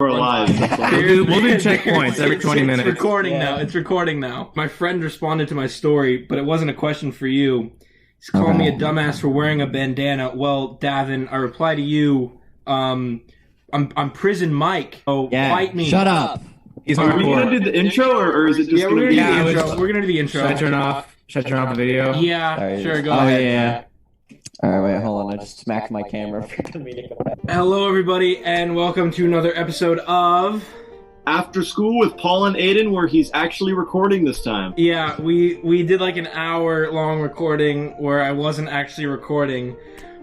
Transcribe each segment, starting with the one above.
we're alive. We'll do checkpoints every 20 minutes. It's recording now. It's recording now. My friend responded to my story, but it wasn't a question for you. He's calling me a dumbass for wearing a bandana. Well, Davin, I reply to you. I'm Prison Mike. Oh, fight me. Shut up. Are we gonna do the intro, or is it just we're gonna do the intro. We're gonna do the intro. Should I turn off the video? Yeah, sure. Go ahead. Yeah. All right, wait, hold on. I just smacked my camera. Hello, everybody, and welcome to another episode of After School with Paul and Aiden, where he's actually recording this time. Yeah, we did like an hour-long recording where I wasn't actually recording.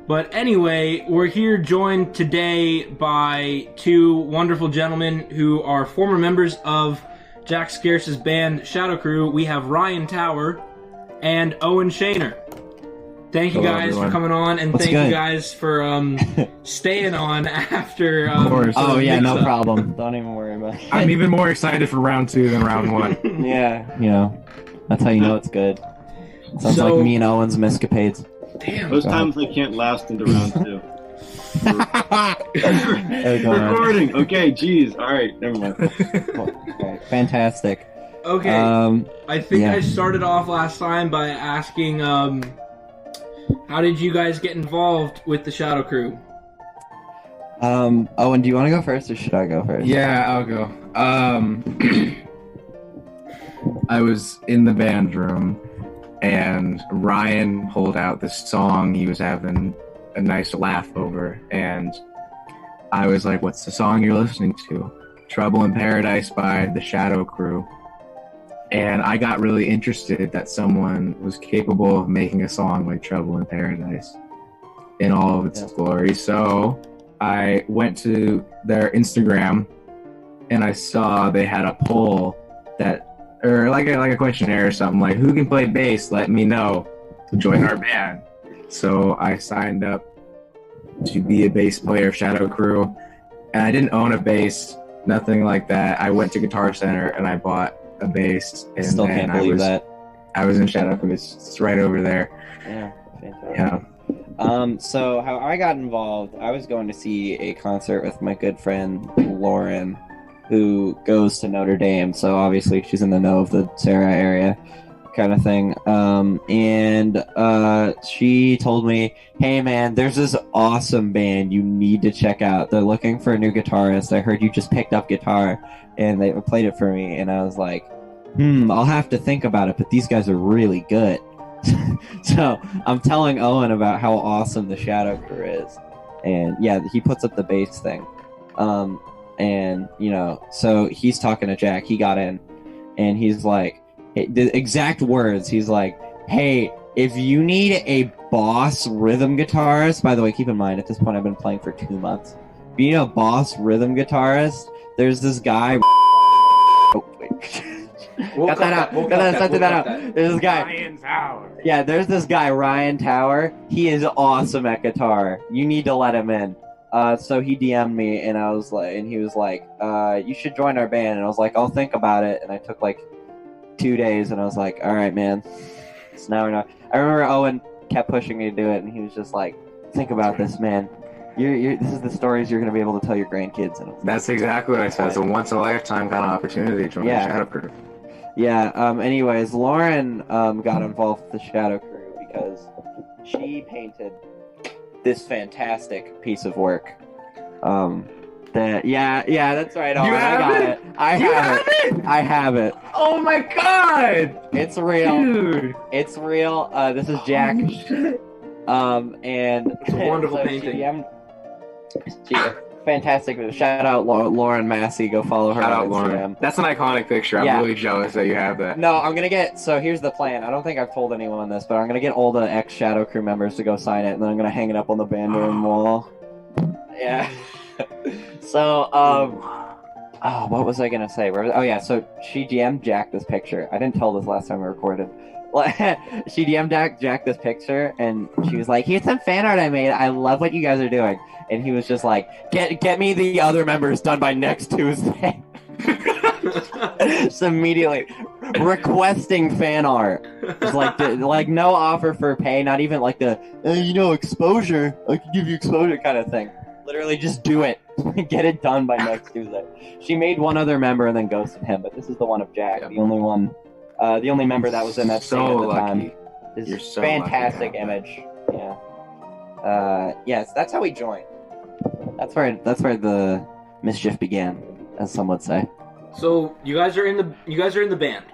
But anyway, we're here joined today by two wonderful gentlemen who are former members of Jack Scarce's band Shadow Crew. We have Ryan Tower and Owen Shaner. Thank you guys for coming on, and thank you guys for staying on after. Of course. Oh yeah, no problem. Don't even worry about it. I'm even more excited for round 2 than round 1. Yeah, you know, that's how you know it's good. Sounds like me and Owen's escapades. Damn. Those times they can't last into round 2. Recording. Okay, geez. All right, never mind. Okay, fantastic. Okay. I think I started off last time by asking, how did you guys get involved with the Shadow Crew? Owen, do you want to go first, or should I go first? Yeah, I'll go. I was in the band room, and Ryan pulled out this song he was having a nice laugh over, and I was like, what's the song you're listening to? Trouble in Paradise by the Shadow Crew. And I got really interested that someone was capable of making a song like Trouble in Paradise in all of its glory. So I went to their Instagram, and I saw they had a poll that, or like a questionnaire or something, like, who can play bass? Let me know to join our band. So I signed up to be a bass player of Shadow Crew, and I didn't own a bass, nothing like that. I went to Guitar Center and I bought a bass, and Still can't believe that. I was in Shadow Crew. It's right over there. Yeah, fantastic. Yeah. So how I got involved, I was going to see a concert with my good friend Lauren, who goes to Notre Dame, so obviously she's in the know of the Sarah area kind of thing. And she told me, hey man, there's this awesome band you need to check out. They're looking for a new guitarist. I heard you just picked up guitar, and they played it for me, and I was like, I'll have to think about it, but these guys are really good. So I'm telling Owen about how awesome the Shadow Crew is, and yeah, he puts up the bass thing. And you know, so he's talking to Jack. He got in, and he's like, the exact words, he's like, hey, if you need a boss rhythm guitarist, by the way, keep in mind, at this point I've been playing for 2 months. If you need a boss rhythm guitarist, there's this guy. Oh, wait. Cut that out. There's this guy. Ryan Tower. Yeah, there's this guy, Ryan Tower. He is awesome at guitar. You need to let him in. So he DM'd me, and I was like, and he was like, you should join our band. And I was like, I'll think about it. And I took like 2 days, and I was like, all right, man. It's now or not. I remember Owen kept pushing me to do it, and he was just like, think about this, man. This is the stories you're going to be able to tell your grandkids. And that's exactly what I said. It's a once-in-a-lifetime kind of opportunity to join the Shadow Crew. Yeah, anyways, Lauren got involved with the Shadow Crew because she painted this fantastic piece of work. That's right. You have it? I have it. Oh my god! It's real. Dude. It's real. This is Jack. And it's a wonderful painting. Fantastic. Shout out Lauren Massey. Go follow her on Instagram. Lauren. That's an iconic picture. I'm really jealous that you have that. No, I'm gonna get. So here's the plan. I don't think I've told anyone this, but I'm gonna get all the ex Shadow Crew members to go sign it, and then I'm gonna hang it up on the band room wall. Yeah. So, what was I gonna say? Oh yeah, so she DM'd Jack this picture. I didn't tell this last time we recorded. She DM'd Jack this picture, and she was like, here's some fan art I made. I love what you guys are doing. And he was just like, get me the other members done by next Tuesday. Just immediately requesting fan art. It's like no offer for pay, not even like the exposure. I can give you exposure kind of thing. Literally just do it. Get it done by next Tuesday. She made one other member and then ghosted him, but this is the one of Jack, Yep. the only member that was in that So scene at the lucky. time. This You're so fantastic lucky to have image. Yeah. Yes, that's how we joined. That's where the mischief began, as some would say. So you guys are in the band.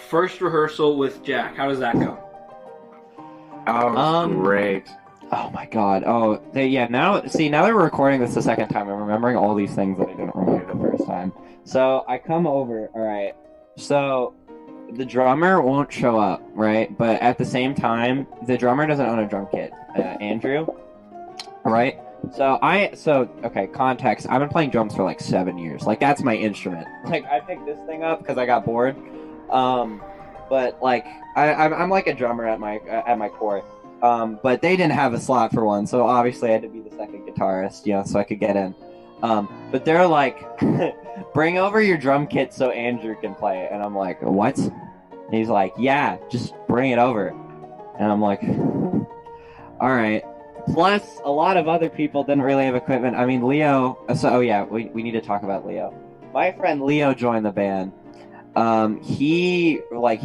First rehearsal with Jack. How does that go? Oh, great. Oh my god. Oh, now that we're recording this the second time, I'm remembering all these things that I didn't remember the first time. So I come over, alright. So the drummer won't show up, right? But at the same time, the drummer doesn't own a drum kit. Andrew, right? So okay, context. I've been playing drums for like 7 years. Like, that's my instrument. Like, I picked this thing up because I got bored. But like, I'm like a drummer at my core. But they didn't have a slot for one, so obviously I had to be the second guitarist, so I could get in. But they're like, bring over your drum kit so Andrew can play it. And I'm like, what? And he's like, yeah, just bring it over. And I'm like, all right. Plus, a lot of other people didn't really have equipment. I mean, Leo. We need to talk about Leo. My friend Leo joined the band. He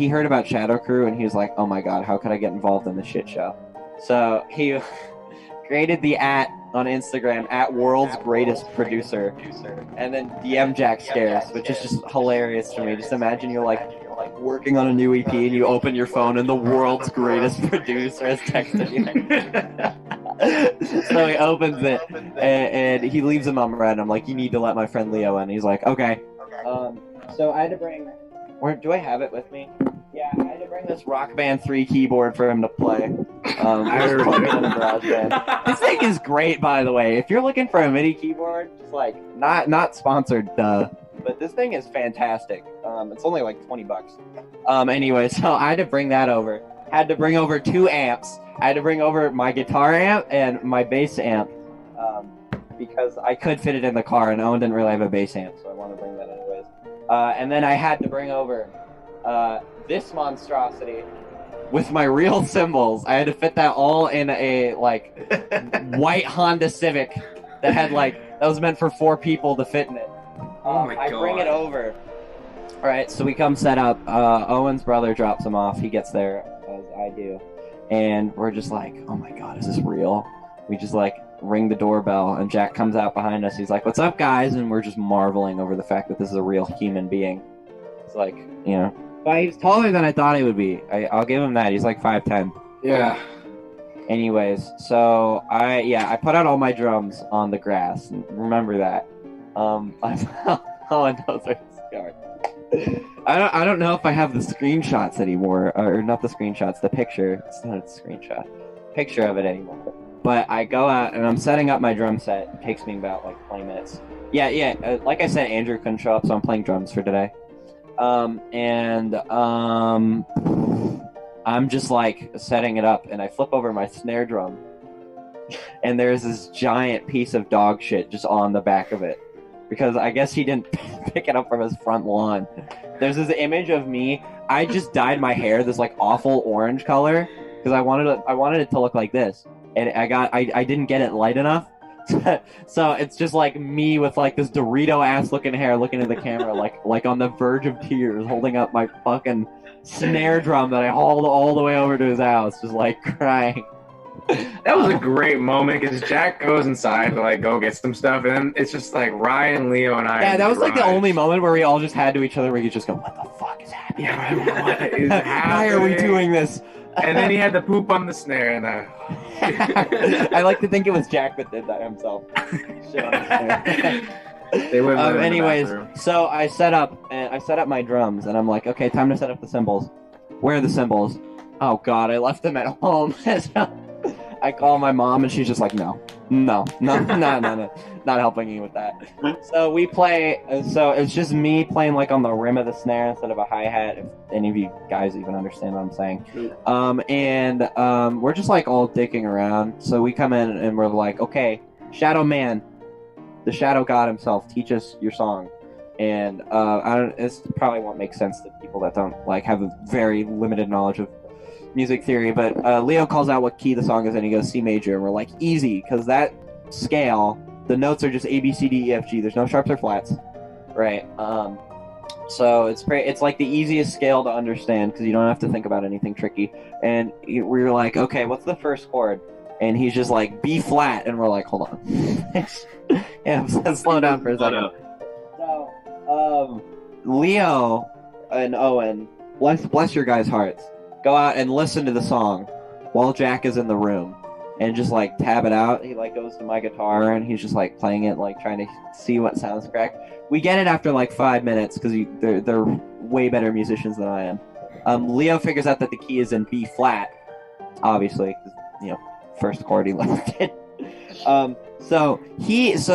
heard about Shadow Crew and he was like, oh my god, how could I get involved in this shit show? So he created the on Instagram at world's greatest producer, and then DM Jack Scares, which is just hilarious to me. Just imagine you're like working on a new EP and you open your phone and the world's greatest producer has texted you. So he opens it and he leaves him on red. And I'm like, you need to let my friend Leo in. He's like, okay. So I had to bring. Do I have it with me? Yeah, I had to bring this Rock Band 3 keyboard for him to play. I just plugged it in a garage band. This thing is great, by the way. If you're looking for a MIDI keyboard, just like not sponsored, but this thing is fantastic. It's only like $20. Anyway, so I had to bring that over. Had to bring over 2 amps. I had to bring over my guitar amp and my bass amp. Because I could fit it in the car, and Owen didn't really have a bass amp, so I want to bring that anyways. And then I had to bring over this monstrosity with my real cymbals. I had to fit that all in a white Honda Civic that was meant for 4 people to fit in it. Oh my god! I bring it over. All right, so we come set up. Owen's brother drops him off. He gets there as I do, and we're just like, oh my god, is this real? We just ring the doorbell, and Jack comes out behind us. He's like, what's up, guys? And we're just marveling over the fact that this is a real human being. It's but he's taller than I thought he would be. I'll give him that. He's like 5'10". Yeah. Anyways, so I put out all my drums on the grass. Remember that. All I know is I don't know if I have the screenshots anymore, or not the screenshots, the picture. It's not a screenshot. Picture of it anymore. But I go out and I'm setting up my drum set. It takes me about 20 minutes. Like I said, Andrew couldn't show up, so I'm playing drums for today. I'm just setting it up, and I flip over my snare drum, and there's this giant piece of dog shit just on the back of it, because I guess he didn't pick it up from his front lawn. There's this image of me. I just dyed my hair this awful orange color because I wanted it to look like this. And I didn't get it light enough, so it's just me with this Dorito ass looking hair, looking at the camera, like on the verge of tears, holding up my fucking snare drum that I hauled all the way over to his house, just crying. That was a great moment because Jack goes inside to go get some stuff, and then it's just Ryan, Leo, and I. Yeah, that was the only moment where we all just had to each other, where you just go, "What the fuck is happening? Yeah, what is happening? Why are we doing this?" And then he had to poop on the snare, and I like to think it was Jack that did that himself. Shit on the snare. They would. Anyways, so I set up my drums, and I'm like, okay, time to set up the cymbals. Where are the cymbals? Oh god, I left them at home. I call my mom, and she's just like, no, not helping you with that. So we play. So it's just me playing on the rim of the snare instead of a hi-hat. If any of you guys even understand what I'm saying. And we're just all dicking around. So we come in and we're like, okay, Shadow Man, the Shadow God himself, teach us your song. And this probably won't make sense to people that don't have a very limited knowledge of music theory, but Leo calls out what key the song is, and he goes C major, and we're like, easy, because that scale the notes are just A B C D E F G. There's no sharps or flats, right? So it's like the easiest scale to understand because you don't have to think about anything tricky. And we were like, okay, what's the first chord? And he's just like B flat, and we're like, hold on, yeah, let's slow down for a second. So, Leo and Owen, bless your guys' hearts, go out and listen to the song while Jack is in the room, and just like tab it out. He like goes to my guitar and he's just like playing it, like trying to see what sounds correct. We get it after like 5 minutes because they're way better musicians than I am. Leo figures out that the key is in B flat, obviously, first chord he left it. So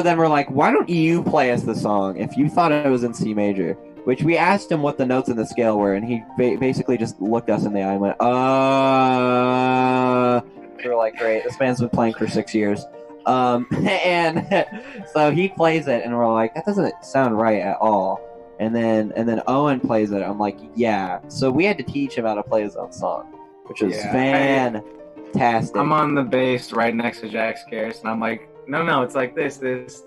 then we're like, why don't you play us the song if you thought it was in C major? Which we asked him what the notes in the scale were, and he basically just looked us in the eye and went, We were like, great, this man's been playing for 6 years. And so he plays it, and we're like, that doesn't sound right at all. And then Owen plays it. I'm like, yeah. So we had to teach him how to play his own song, which was fantastic. I'm on the bass right next to Jack Scarce, and I'm like, no, it's like this. He's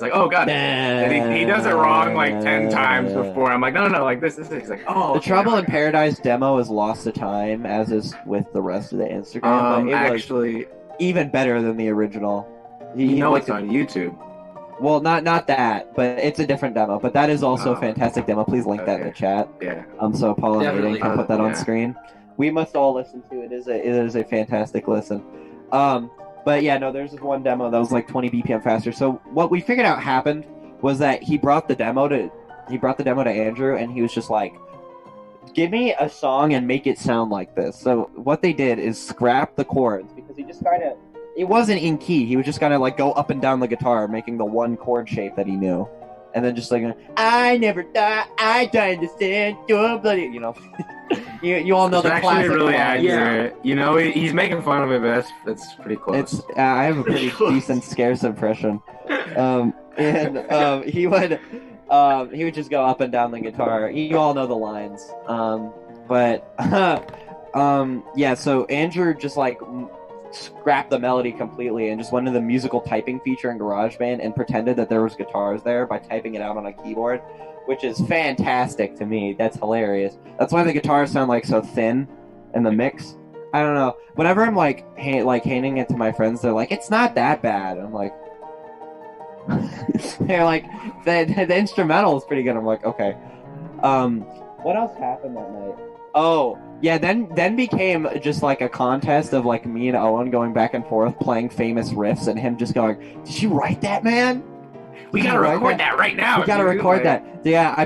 like, oh, got it. And he does it wrong like 10 times before. I'm like, no, like this. He's like, oh. The Trouble in Paradise demo is lost to time, as is with the rest of the Instagram. But it was even better than the original. It's on YouTube. Well, not that, but it's a different demo. But that is also a fantastic demo. Please link that in the chat. Yeah. So Paul and Aiden can put that on screen. We must all listen to it. It is a fantastic listen. But yeah, no, there's this one demo that was like 20 BPM faster. So what we figured out happened was that he brought the demo to Andrew, and he was just like, give me a song and make it sound like this. So what they did is scrap the chords, because he just kind of, it wasn't in key. He was just kind of like go up and down the guitar, making the one chord shape that he knew. And then just like, I never thought I'd understand your bloody, you all know the classic. Really accurate. Yeah. He's making fun of it, but that's pretty close. I have a pretty decent Scarce impression. He would just go up and down the guitar. You all know the lines. So Andrew just like scrapped the melody completely and just went into the musical typing feature in GarageBand and pretended that there was guitars there by typing it out on a keyboard, which is fantastic to me. That's hilarious. That's why the guitars sound like so thin in the mix. I don't know. Whenever I'm like handing it to my friends, they're like, "It's not that bad." I'm like, they're like, the instrumental is pretty good. I'm like, okay. What else happened that night? Oh, yeah, then became just like a contest of like me and Owen going back and forth playing famous riffs, and him just going, "Did you write that, man? We gotta record that right now. We gotta record that." Yeah, I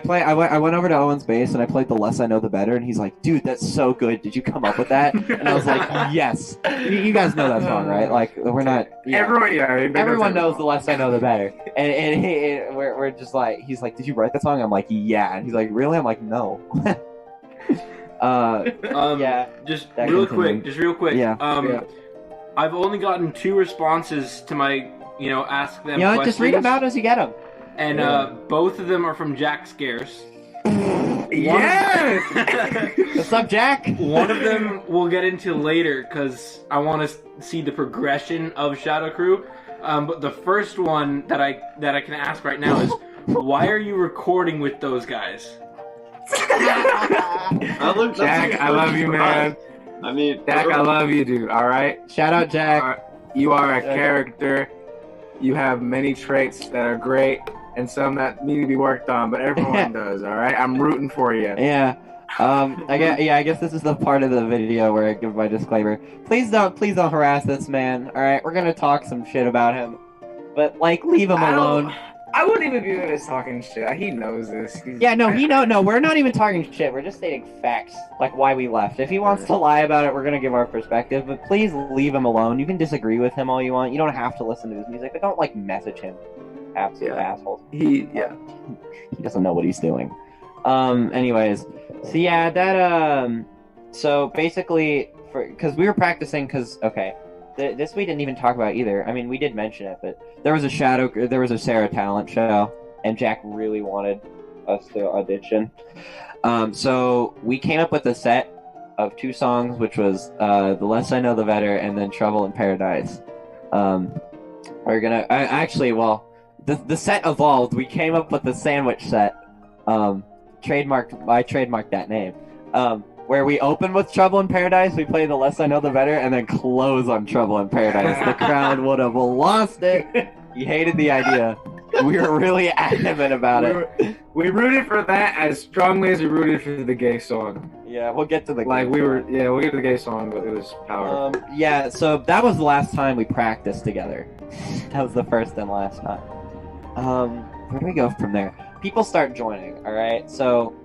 went over to Owen's bass and I played The Less I Know the Better, and he's like, "Dude, that's so good. Did you come up with that?" And I was like, "Yes." You guys know that song, right? Like, we're not. Yeah. Everyone knows The Less I Know the Better, and we're just like, he's like, "Did you write that song?" I'm like, "Yeah," and he's like, "Really?" I'm like, "No." Just real quick. Yeah. I've only gotten 2 responses to my, ask them questions. Just read them out as you get them. And both of them are from Jack Scarce. Yes! What's up, Jack? One of them we'll get into later because I want to see the progression of Shadow Crew. But the first one that I can ask right now is, why are you recording with those guys? Jack, I love you, man. Jack, I love you, dude. All right. Shout out, Jack. You are a character. You have many traits that are great, and some that need to be worked on. But everyone does. All right. I'm rooting for you. Yeah. I guess this is the part of the video where I give my disclaimer. Please don't harass this man. All right. We're gonna talk some shit about him, but like, leave him alone. I wouldn't even do this talking shit. He knows this. No, we're not even talking shit. We're just stating facts, like why we left. If he wants to lie about it, we're going to give our perspective, but please leave him alone. You can disagree with him all you want. You don't have to listen to his music, but don't, message him. Absolute assholes. He doesn't know what he's doing. Anyways, so yeah, so basically, because we were practicing, this we didn't even talk about either. I mean, we did mention it, but there was a Sarah talent show, and Jack really wanted us to audition. So we came up with a set of 2 songs, which was The Less I Know the Better, and then Trouble in Paradise. we're gonna the set evolved. We came up with the sandwich set. I trademarked that name. Where we open with Trouble in Paradise, we play The Less I Know the Better, and then close on Trouble in Paradise. The crowd would have lost it. He hated the idea. We were really adamant about it. We rooted for that as strongly as we rooted for the gay song. Yeah, we'll get to the we'll get to the gay song, but it was powerful. Yeah, so that was the last time we practiced together. That was the first and last time. Where do we go from there? People start joining, alright? So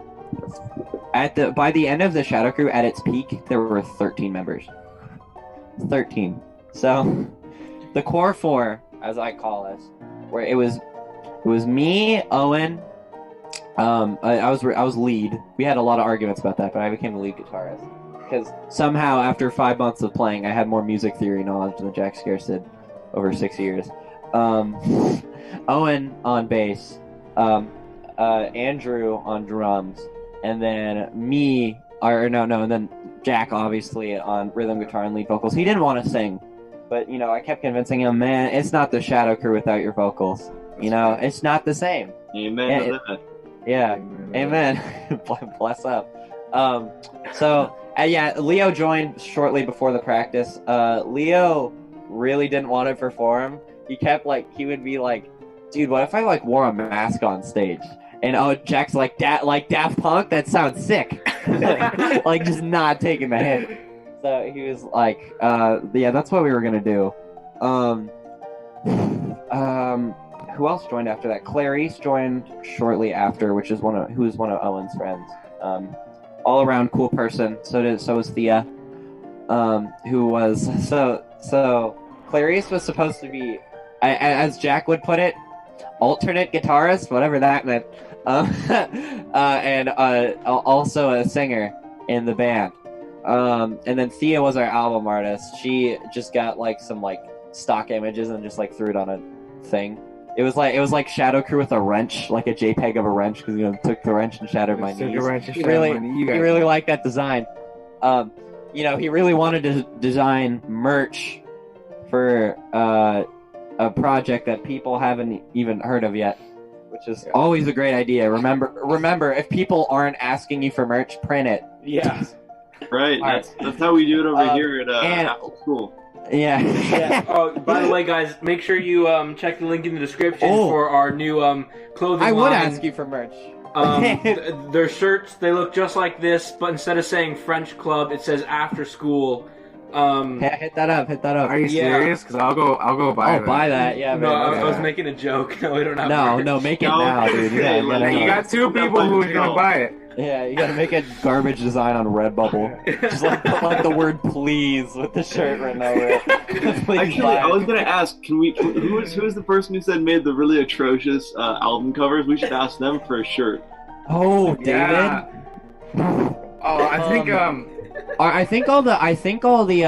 by the end of the Shadow Crew, at its peak, there were 13 members. 13. So the core four, as I call us, where it was me, Owen. I was lead. We had a lot of arguments about that, but I became the lead guitarist because somehow after 5 months of playing, I had more music theory knowledge than Jack Scarce did over 6 years. Owen on bass, Andrew on drums, and then and then Jack obviously on rhythm guitar and lead vocals. He didn't want to sing, but I kept convincing him, man, it's not the Shadow Crew without your vocals. It's not the same. Amen to that. Yeah, amen. Bless up. Leo joined shortly before the practice. Leo really didn't want to perform. He kept he would be like, dude, what if I wore a mask on stage? And Jack's like, Daft Punk? That sounds sick. Just not taking the hit. So he was like, yeah, that's what we were gonna do. Who else joined after that? Clarice joined shortly after, who was one of Owen's friends. All around cool person. So was Thea. Who was so Clarice was supposed to be, as Jack would put it, alternate guitarist, whatever that meant. And also a singer in the band. And then Thea was our album artist. She just got some stock images and just threw it on a thing. It was like Shadow Crew with a wrench, like a JPEG of a wrench, because took the wrench and shattered my knees. He really liked that design. He really wanted to design merch for a project that people haven't even heard of yet, which is always a great idea. Remember, if people aren't asking you for merch, print it. Yeah. Right. That's how we do it over here at after school. Yeah. Oh, by the way, guys, make sure you check the link in the description for our new clothing line. I would ask you for merch. Their shirts, they look just like this, but instead of saying French Club, it says After School. Hit that up. Are you serious? Because I'll go buy that. Buy that. Yeah. No, I was making a joke. No, we don't have. No, make it now, dude. You got two people who are gonna buy it. Yeah, you gotta make a garbage design on Redbubble. Just put the word "please" with the shirt written over it. Actually, I was gonna ask, who is the person who said made the really atrocious album covers? We should ask them for a shirt. Oh, David. Yeah. Oh, I think all the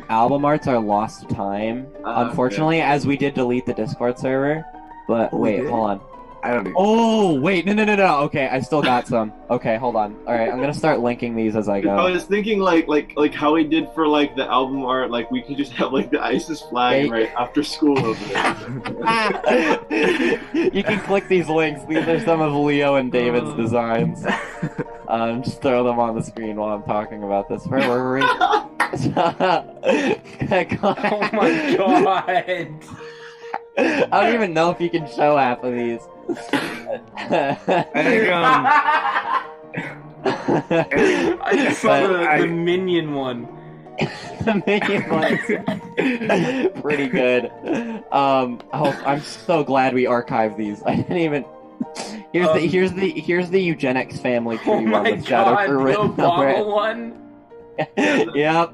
album arts are lost to time. Unfortunately, as we did delete the Discord server. But wait, hold on. I don't know. Oh, wait, no. Okay, I still got some. Okay, hold on. All right, I'm gonna start linking these as I go. I was thinking like how we did for the album art. We could just have the ISIS flag right after school over there. You can click these links. These are some of Leo and David's designs. Just throw them on the screen while I'm talking about this. Where were we? Oh my god. I don't even know if you can show half of these. I think I just saw the Minion one. The Minion one's pretty good. I'm so glad we archived these. I didn't even. Here's the eugenics family tree. Oh my god, the Obama one. Yep.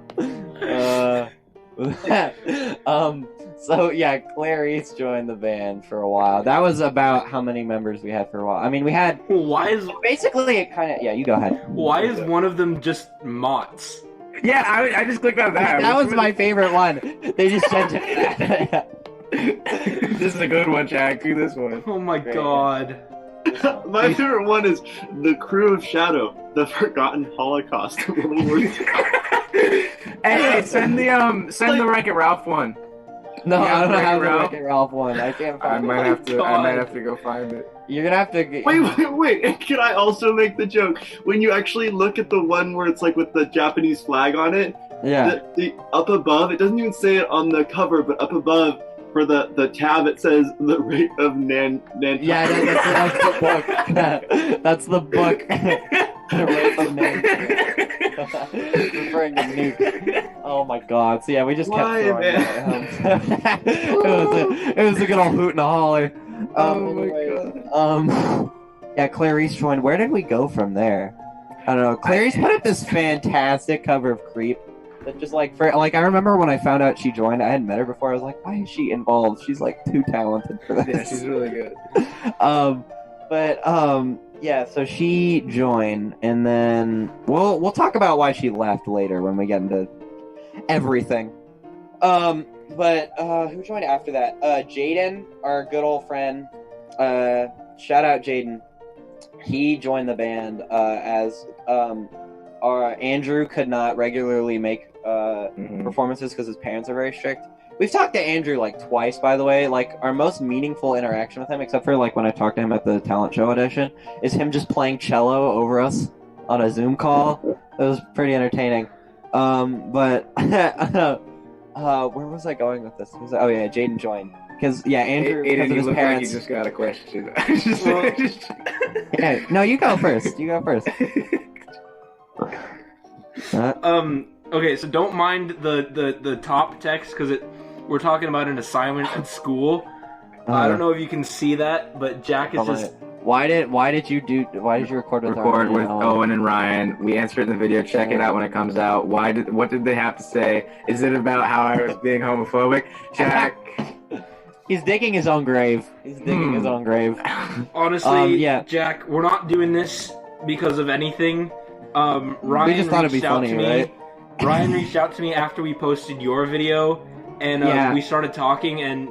So yeah, Clarice joined the band for a while. That was about how many members we had for a while. I mean, we had. Why is basically it kind of? Yeah, you go ahead. Why is one of them just Mott's? Yeah, I just clicked on that. That was my favorite one. They just sent it. This is a good one, Jack. Do this one. Oh my god. My favorite one is the Crew of Shadow, the Forgotten Holocaust of World War II. Hey, send the Wreck-It Ralph one. No, I don't know how the Ralph? Wreck-It Ralph one. I can't I find might it. have to. I God. might have to go find it. You're gonna have to. Wait. Can I also make the joke? When you actually look at the one where it's like with the Japanese flag on it, Yeah. the up above, it doesn't even say it on the cover, but up above for the tab, it says the rate of Nantucket. Yeah, that's the book. That's the book. The rate of referring to nuke. Oh my god. So yeah, we just kept Why, throwing man? it was a good old hoot and a holler. Oh my God. Yeah, Clarice joined. Where did we go from there? I don't know. Clarice put up this fantastic cover of Creep. That just like I remember when I found out she joined, I hadn't met her before. I was like, why is she involved? She's like too talented for this. Yeah, she's really good. Yeah, so she joined, and then we'll talk about why she left later when we get into everything. But who joined after that? Jaden, our good old friend. Shout out Jaden. He joined the band as our Andrew could not regularly make performances because his parents are very strict. We've talked to Andrew like twice, by the way. Like our most meaningful interaction with him, except for like when I talked to him at the talent show audition, is him just playing cello over us on a Zoom call. It was pretty entertaining. Where was I going with this? Oh yeah, Jaden joined because Andrew because Aiden, of you his look parents. like you just got a question. Yeah, no, you go first. You go first. Okay, so don't mind the top text because we're talking about an assignment at school. I don't know if you can see that, but Jack is just. Why did you record with Owen and Ryan? We answered in the video. Check it out when it comes out. What did they have to say? Is it about how I was being homophobic? Jack. He's digging his own grave. Honestly, yeah. Jack, we're not doing this because of anything. Ryan We just thought it'd be reached out funny, to me. right? Ryan reached out to me after we posted your video, and we started talking, and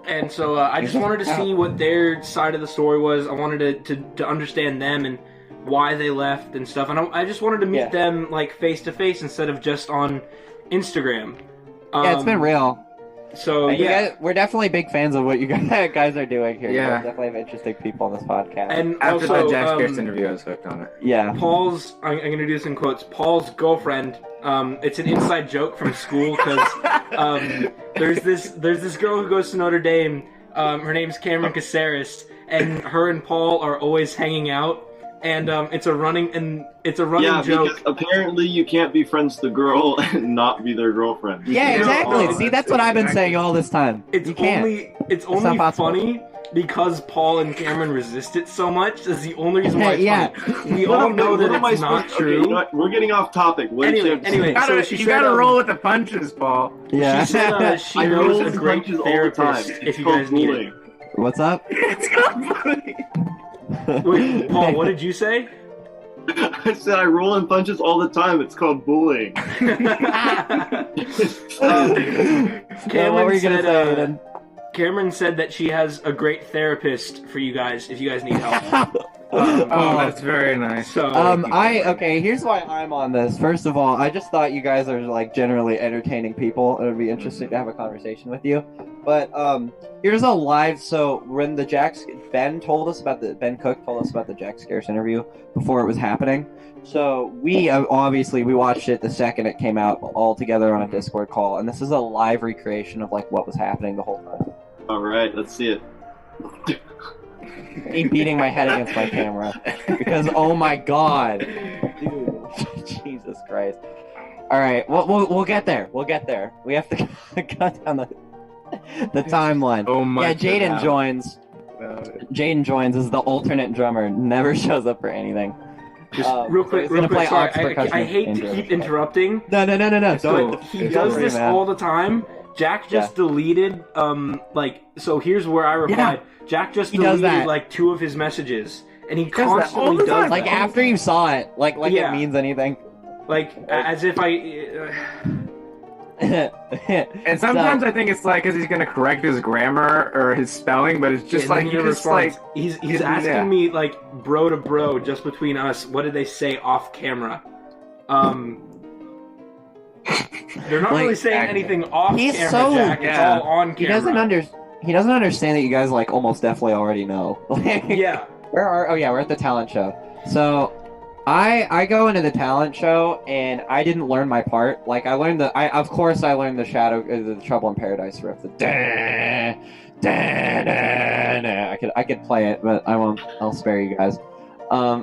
and so I just wanted to see what their side of the story was. I wanted to understand them and why they left and stuff, and I just wanted to meet them like face to face instead of just on Instagram. It's been real. So we're definitely big fans of what you guys are doing here. Yeah. You guys definitely have interesting people on this podcast. And After also, the Jack Scarce interview, I was hooked on it. Yeah. Paul's, I'm going to do this in quotes, Paul's girlfriend, it's an inside joke from school, because there's this girl who goes to Notre Dame, her name's Cameron Caceres, and her and Paul are always hanging out, and it's a running joke. Because apparently you can't be friends with the girl and not be their girlfriend. Yeah, exactly. See, that's what I've been saying all this time. It's you can't. It's not only possible. funny because Paul and Cameron resist it so much. That's the only reason why it's Yeah. funny. We all know that it's not true. Okay, we're getting off topic. Anyway, so she You said, gotta roll with the punches, Paul. Yeah. She said she I knows roll a great punches all the time. therapist if It's you called guys need bullying. What's up? It's not funny. it. Wait, Paul, what did you say? I said I roll in punches all the time. It's called bullying. Cameron said that she has a great therapist for you guys if you guys need help. Oh, that's very nice. So here's why I'm on this. First of all, I just thought you guys are like generally entertaining people. It would be interesting to have a conversation with you. But here's a live. So when Ben Cook told us about the Jack Scarce interview before it was happening. So we obviously we watched it the second it came out all together on a Discord call, and this is a live recreation of like what was happening the whole time. All right, let's see it. Me beating my head against my camera because oh my god, dude, Jesus Christ! All right, we'll get there. We'll get there. We have to cut down the timeline. Oh my! Yeah, Jaden joins. Jaden joins as the alternate drummer. Never shows up for anything. just real quick, sorry, I hate to keep interrupting. No. So he does this all the time. Jack just deleted, so here's where I replied. Jack just deleted, like, 2 of his messages. And he constantly does that. Like, after you saw it, like it means anything. Like, as if I... And sometimes I think it's like because he's gonna correct his grammar or his spelling, but it's just like he's asking me like bro to bro just between us. What did they say off camera? They're not Like, really saying exactly. anything off He's camera, so- Jack. It's Yeah. all on camera. He doesn't understand that you guys like almost definitely already know. Like, Yeah. Oh yeah, we're at the talent show. So I go into the talent show and I didn't learn my part. Like I learned of course I learned the Trouble in Paradise riff. The da, da, da, da. I could play it, but I won't. I'll spare you guys. I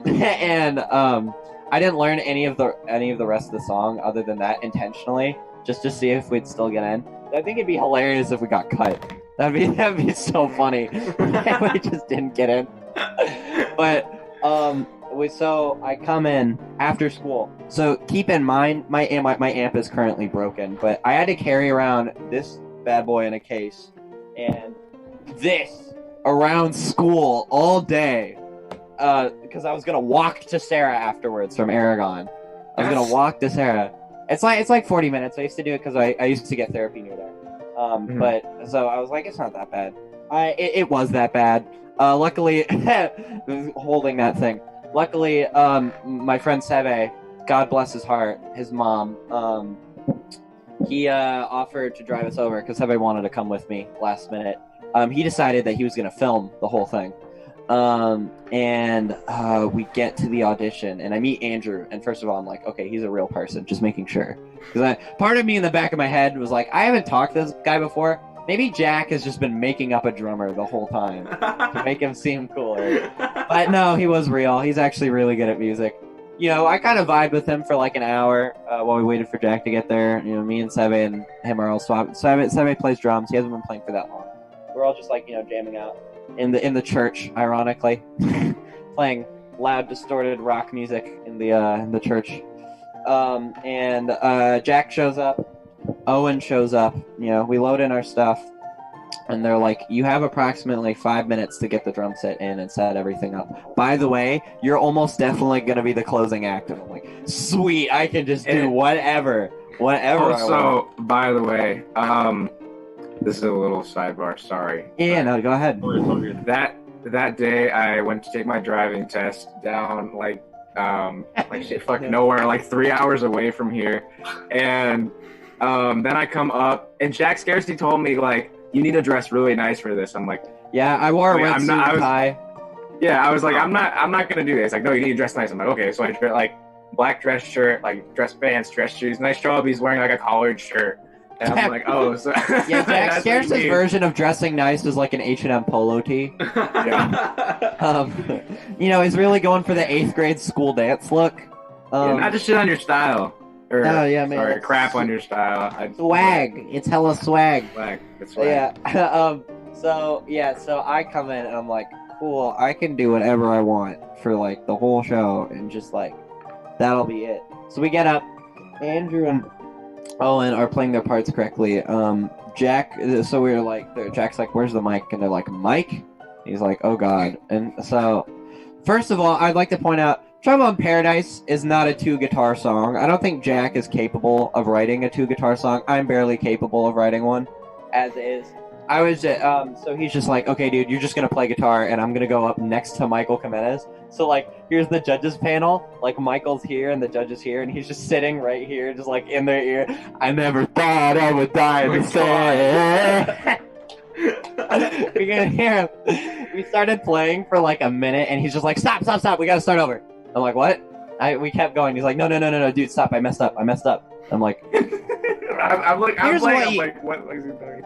didn't learn any of the rest of the song other than that intentionally, just to see if we'd still get in. I think it'd be hilarious if we got cut. That'd be so funny. We just didn't get in. But so I come in after school. So keep in mind, my amp is currently broken, but I had to carry around this bad boy in a case and this around school all day because I was gonna walk to Sarah afterwards from Aragon. I was gonna walk to Sarah. It's like 40 minutes. I used to do it because I used to get therapy near there. But so I was like, it's not that bad. It was that bad. Luckily, holding that thing. Luckily, my friend Seve, God bless his heart, his mom, he offered to drive us over because Seve wanted to come with me last minute. He decided that he was going to film the whole thing. And we get to the audition, and I meet Andrew, and first of all, I'm like, okay, he's a real person, just making sure. Because part of me in the back of my head was like, I haven't talked to this guy before. Maybe Jack has just been making up a drummer the whole time to make him seem cooler. But no, he was real. He's actually really good at music. You know, I kind of vibed with him for like an hour while we waited for Jack to get there. You know, me and Seve and him are all swapping. Seve plays drums. He hasn't been playing for that long. We're all just like, you know, jamming out in the church, ironically, playing loud, distorted rock music in the church. And Jack shows up. Owen shows up. You know, we load in our stuff, and they're like, you have approximately 5 minutes to get the drum set in and set everything up. By the way, you're almost definitely going to be the closing act. And I'm like, sweet, I can just do whatever I want. Also, by the way, this is a little sidebar, sorry. Yeah, no, go ahead. That day I went to take my driving test down like shit fuck nowhere, like 3 hours away from here. And then I come up and Jack scarcely told me like, you need to dress really nice for this. I'm like, yeah, I wore a red suit tie. Yeah, I was like, I'm not gonna do this. Like, no, you need to dress nice. I'm like, okay, so I dress like black dress shirt, like dress pants, dress shoes. And I show up, he's wearing like a collared shirt. And I'm like, oh, so yeah, Jack Scarce's version of dressing nice is like an H&M polo tee. Yeah. You know, he's really going for the 8th grade school dance look. Not just shit on your style. Or, oh yeah, man. Sorry, crap on your style. Swag. It's hella swag. Swag. It's swag. Yeah. So I come in and I'm like, cool, I can do whatever I want for like the whole show and just like that'll be it. So we get up, Andrew and Owen are playing their parts correctly. Jack, so we were like, Jack's like, where's the mic? And they're like, mic? He's like, oh god. And so, first of all, I'd like to point out, Trouble in Paradise is not a 2-guitar song. I don't think Jack is capable of writing a 2-guitar song. I'm barely capable of writing one, as is. I was just, so he's just like, okay, dude, you're just gonna play guitar, and I'm gonna go up next to Michael Jimenez. So, like, here's the judges panel. Like, Michael's here, and the judge is here, and he's just sitting right here, just, like, in their ear. I never thought I would die to say. We can hear him. We started playing for, like, a minute, and he's just like, stop, we gotta start over. I'm like, what? We kept going. He's like, no, dude, stop, I messed up. I'm like...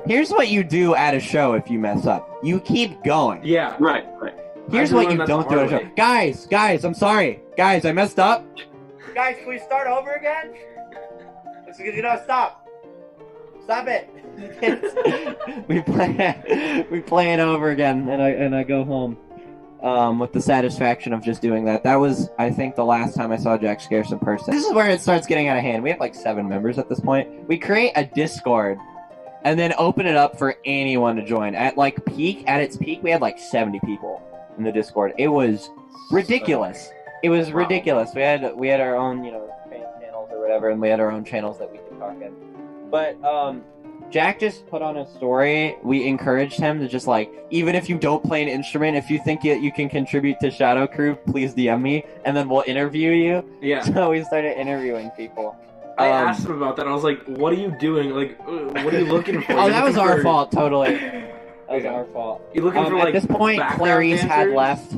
Here's what you do at a show if you mess up. You keep going. Yeah. Right. Here's what you don't do at a show. Guys, I'm sorry. Guys, I messed up. Guys, can we start over again? Stop. Stop it. we play it over again, and I go home. With the satisfaction of just doing that. That was, I think, the last time I saw Jack Scarce in person. This is where it starts getting out of hand. We have like 7 members at this point. We create a Discord and then open it up for anyone to join. At its peak, we had like 70 people in the Discord. It was ridiculous. Ridiculous. We had our own, fan channels or whatever, and we had our own channels that we could talk in. But Jack just put on a story. We encouraged him to just even if you don't play an instrument, if you think you can contribute to Shadow Crew, please DM me, and then we'll interview you. Yeah. So we started interviewing people. I asked him about that. I was like, "What are you doing? Like, what are you looking for?" Oh, that was our fault, totally. That was our fault. You looking for like at this point, background Clarice had dancers? left.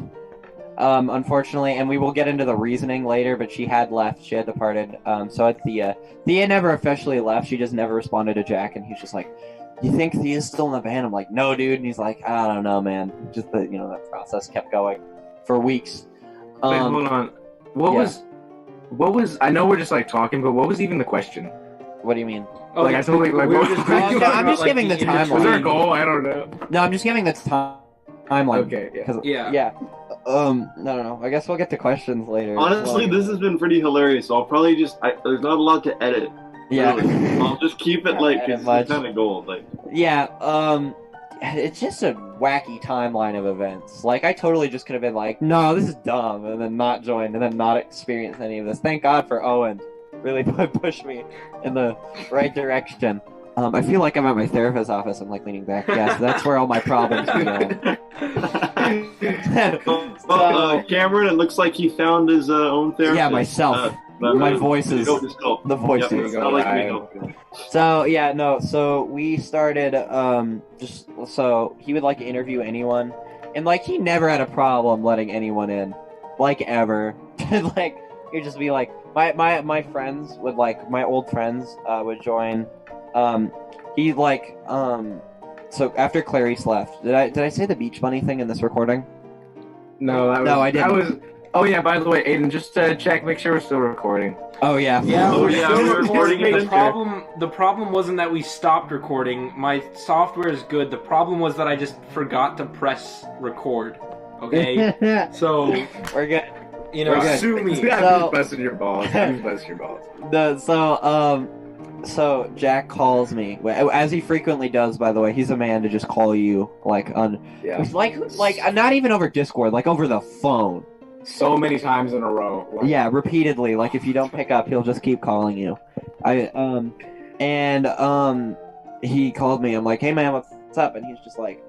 Unfortunately, and we will get into the reasoning later, but she had left. She had departed. So at Thea never officially left. She just never responded to Jack, and he's just like, "You think Thea's still in the band?" I'm like, "No, dude." And he's like, "I don't know, man." Just that process kept going for weeks. Wait, hold on. What was? I know we're just like talking, but what was even the question? What do you mean? Oh, Like, I totally like. we were what- just No, talking I'm about, just giving the in-between- timeline. Was there a goal? I don't know. No, I'm just giving the timeline. Okay, yeah. 'Cause- Yeah. yeah. No. I guess we'll get to questions later. Honestly, this has been pretty hilarious. So I'll probably there's not a lot to edit. Yeah. Really. I'll just keep it like Edit it's much. kind of gold. Like, Yeah, it's just a wacky timeline of events. Like, I totally just could have been like, no, this is dumb, and then not joined, and then not experienced any of this. Thank God for Owen. Really pushed me in the right direction. I feel like I'm at my therapist's office. I'm like leaning back. Yes, that's where all my problems begin. Cameron, it looks like he found his own therapist. Yeah, myself. My voice is the voice. Yep, is- not like me, no. So yeah, no. So we started so he would like interview anyone, and like he never had a problem letting anyone in, like ever. Like he'd just be like my friends would like my old friends would join. He like so after Clarice left, did I say the Beach Bunny thing in this recording? No, that was, No, I didn't. That was. Oh yeah. By the way, Aiden, just check, make sure we're still recording. Oh yeah. Yeah, Oh, we're yeah, still we're recording. recording The problem wasn't that we stopped recording. My software is good. The problem was that I just forgot to press record. Okay, so We're good. we're good. sue me. Yeah, who's busting your balls? Who's busting your balls? So Jack calls me, as he frequently does. By the way, he's a man to just call you like Yeah. like not even over Discord, like over the phone. So many times in a row. Like, Yeah, repeatedly. Like if you don't pick up, he'll just keep calling you. He called me. I'm like, "Hey man, what's up?" And he's just like,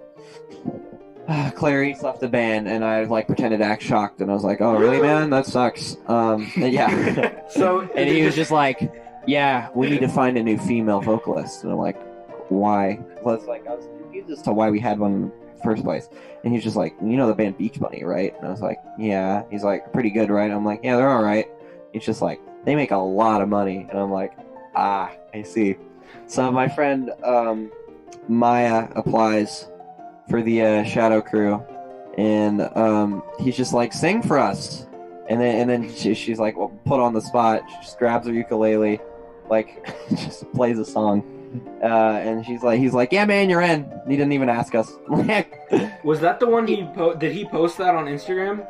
"Clarice left the band," and I like pretended to act shocked, and I was like, "Oh really, man? That sucks." And yeah. So And he was just like, "Yeah, we need to find a new female vocalist." And I'm like, "Why?" Well, it's like I was confused as to why we had one in the first place. And he's just like, "You know the band Beach Bunny, right?" And I was like, "Yeah." He's like, "Pretty good, right?" I'm like, "Yeah, they're all right." He's just like, "They make a lot of money." And I'm like, "Ah, I see." So my friend Maya applies for the Shadow Crew, and he's just like, "Sing for us." And then she's like, "Well, put on the spot." She just grabs her ukulele, like just plays a song, and he's like, "Yeah, man, you're in." He didn't even ask us. Was that the one did he post that on Instagram?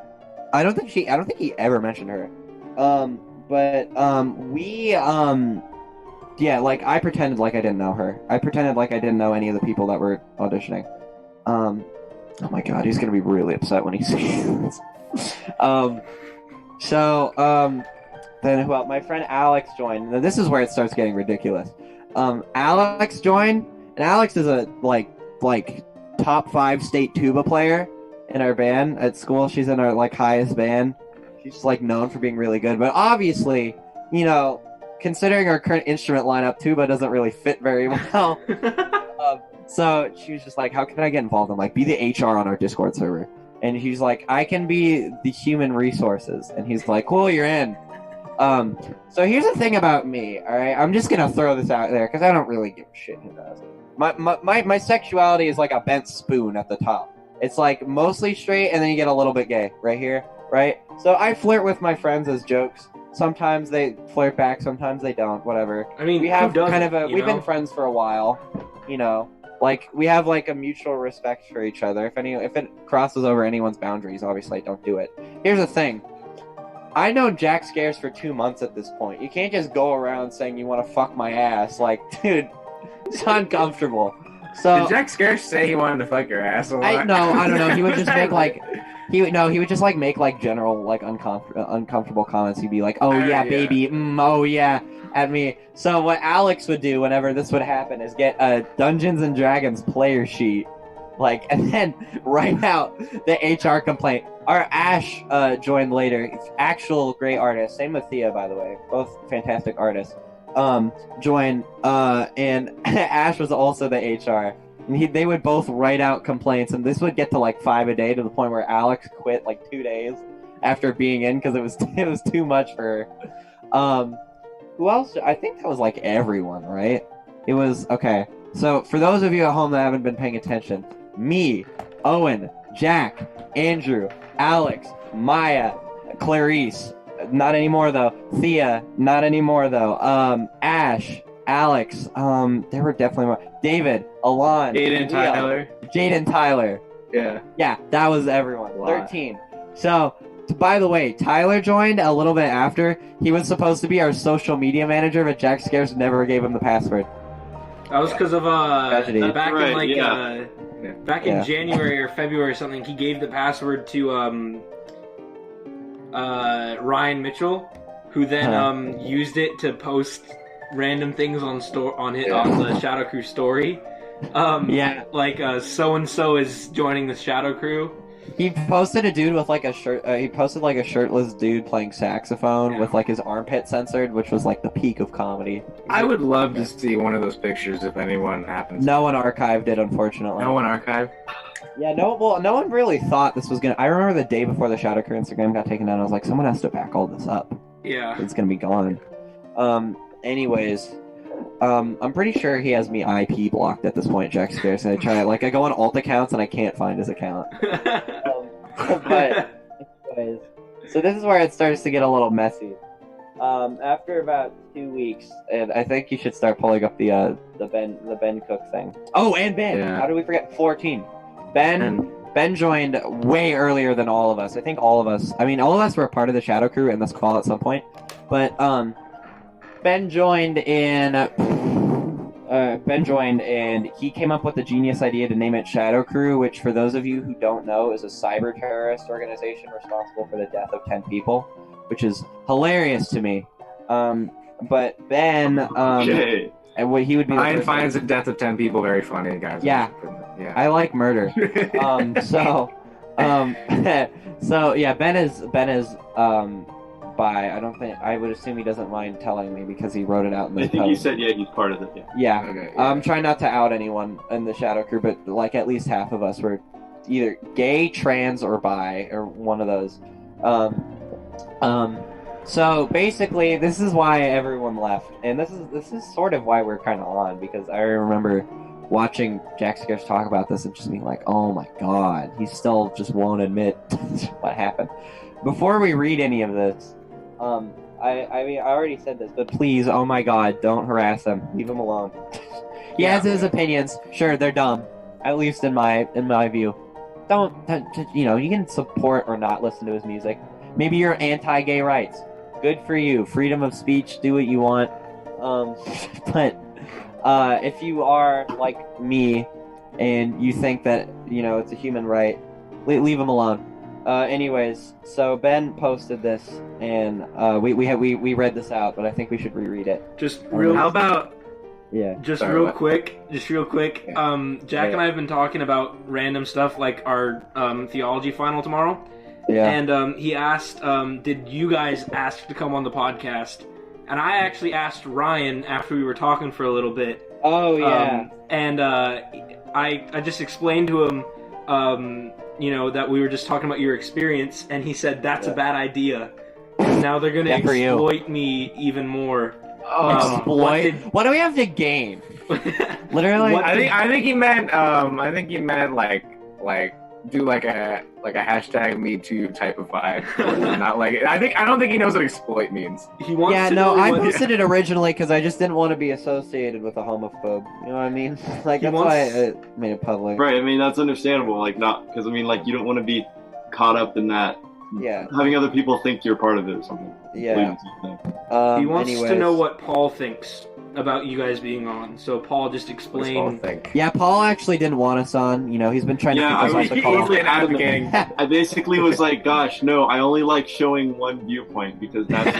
I don't think he ever mentioned her. Yeah, like I pretended like I didn't know her. I pretended like I didn't know any of the people that were auditioning. Oh my god, he's gonna be really upset when he sees this. Then my friend Alex joined. Now, this is where it starts getting ridiculous. Alex joined, and Alex is a like top 5 state tuba player in our band at school. She's in our like highest band. She's like known for being really good, but obviously, considering our current instrument lineup, tuba doesn't really fit very well. So she was just like, "How can I get involved?" I'm like, "Be the HR on our Discord server." And he's like, "I can be the human resources." And he's like, "Cool, you're in." So here's the thing about me, all right? I'm just gonna throw this out there because I don't really give a shit who does. My sexuality is like a bent spoon at the top. It's like mostly straight, and then you get a little bit gay right here, right? So I flirt with my friends as jokes. Sometimes they flirt back, sometimes they don't. Whatever. I mean, We have who doesn't, kind of a. you We've know? been friends for a while, Like we have like a mutual respect for each other. If it crosses over anyone's boundaries, obviously I don't do it. Here's the thing. I know Jack Scares for 2 months at this point. You can't just go around saying you want to fuck my ass. Like, dude, it's uncomfortable. So Did Jack Scarce say he wanted to fuck your ass a lot? I don't know. He would just make like he would just like make like general like uncomfortable comments. He'd be like, "Oh yeah, baby, oh yeah," at me. So what Alex would do whenever this would happen is get a Dungeons and Dragons player sheet, and then write out the HR complaint. Our Ash joined later. Actual great artist. Same with Thea, by the way. Both fantastic artists. joined, and Ash was also the HR. And they would both write out complaints, and this would get to like 5 a day, to the point where Alex quit like 2 days after being in because it was too much for her. Who else? I think that was like everyone, right? It was okay. So for those of you at home that haven't been paying attention, me, Owen, Jack, Andrew, Alex, Maya, Clarice, not anymore though. Thea, not anymore though. Ash, Alex, there were definitely more. David, Alon, Jaden, Tyler. Yeah, that was everyone. 13. So, by the way, Tyler joined a little bit after. He was supposed to be our social media manager, but Jack Scares never gave him the password. That was because of Tragedy. back in like back in Yeah. January or February or something. He gave the password to Ryan Mitchell, who then used it to post random things on the Shadow Crew story. Like so and so is joining the Shadow Crew. He posted a dude with like a shirt. He posted like a shirtless dude playing saxophone with like his armpit censored, which was like the peak of comedy. I would love to see one of those pictures if anyone happens. No one archived it, unfortunately. No one archived. Yeah, no one really thought this was gonna. I remember the day before the Shadow Crew Instagram got taken down, I was like, someone has to back all this up. Yeah. It's gonna be gone. Anyways, I'm pretty sure he has me IP blocked at this point, Jack Scares. I go on alt accounts and I can't find his account. But anyways, so this is where it starts to get a little messy. After about 2 weeks, and I think you should start pulling up the Ben Cook thing. Oh, and Ben. Yeah. How did we forget 14? Ben joined way earlier than all of us. I think all of us. I mean, all of us were a part of the Shadow Crew in this call at some point, but Ben joined and he came up with the genius idea to name it Shadow Crew, which for those of you who don't know is a cyber terrorist organization responsible for the death of 10 people, which is hilarious to me. But Ben, and what he would be. Ryan finds the death of 10 people very funny, guys. Yeah. I like murder. So yeah, Ben is by. I would assume he doesn't mind telling me because he wrote it out in the I think post. you said he's part of it. Yeah. Okay, I'm trying not to out anyone in the Shadow Crew, but like at least half of us were either gay, trans, or bi, or one of those. So basically, this is why everyone left, and this is sort of why we're kind of on, because I remember watching Jack Scares talk about this and just being like, oh my god, he still just won't admit what happened. Before we read any of this, I mean, I already said this, but please, oh my god, don't harass him. Leave him alone. He has his opinions. Sure, they're dumb. At least in my view. Don't, you know, you can support or not listen to his music. Maybe you're anti-gay rights. Good for you. Freedom of speech. Do what you want. But if you are like me and you think that, you know, it's a human right, leave him alone. Anyways, so Ben posted this, and we read this out, but I think we should reread it. Just real. How about? Yeah. Just Sorry, real what? quick. Jack and I have been talking about random stuff like our theology final tomorrow. Yeah. And he asked, did you guys ask to come on the podcast? And I actually asked Ryan after we were talking for a little bit. Oh yeah. And I just explained to him, you know, that we were just talking about your experience, and he said that's a bad idea. Now they're gonna Yeah, for you. exploit me even more. Exploit? What do we have to gain? Literally. I think he meant like do like a hashtag Me Too type of vibe. Not like I don't think he knows what exploit means. He wants Yeah, to no, know I what- posted it originally because I just didn't want to be associated with a homophobe. You know what I mean? Like, that's why I made it public. Right. I mean, that's understandable. Like, not because I mean, like, you don't want to be caught up in that. Yeah. Having other people think you're part of it or something. Yeah. He wants to anyways. know what Paul thinks about you guys being on. So Paul, just explain. Yeah, Paul actually didn't want us on. You know, he's been trying to Yeah, keep us off the he's call. been advocating. I basically was like, gosh, no, I only like showing one viewpoint because that's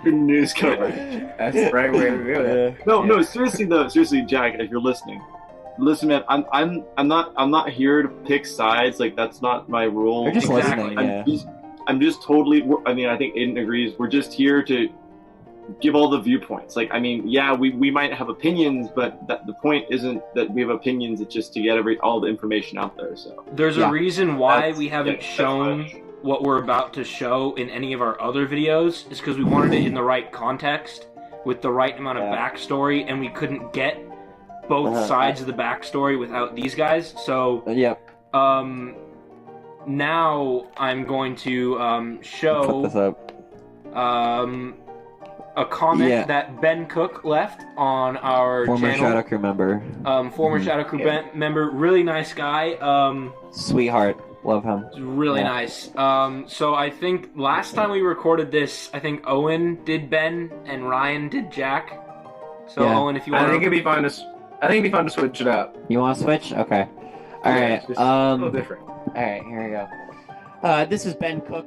the news coverage. That's the right way to do it. No, seriously though, Jack, if you're listening, listen, man, I'm not here to pick sides. Like, that's not my role. You're just listening. I'm just totally. I mean, I think Aiden agrees. We're just here to give all the viewpoints. Like, I mean, yeah, we might have opinions, but the point isn't that we have opinions. It's just to get all the information out there. So there's a reason why That's- we haven't yeah, shown what we're about to show in any of our other videos, is because we wanted it in the right context with the right amount of backstory, and we couldn't get both sides of the backstory without these guys. So now I'm going to show Put this up. a comment that Ben Cook left on our Former channel. Shadow Crew member. Former Shadow Crew member, really nice guy. Sweetheart. Love him. Really nice. So I think last time we recorded this, I think Owen did Ben and Ryan did Jack. So Owen, if you want, I think it'd be fun to switch it up. You want to switch? Okay. All right. Just a little different. All right. Here we go. This is Ben Cook.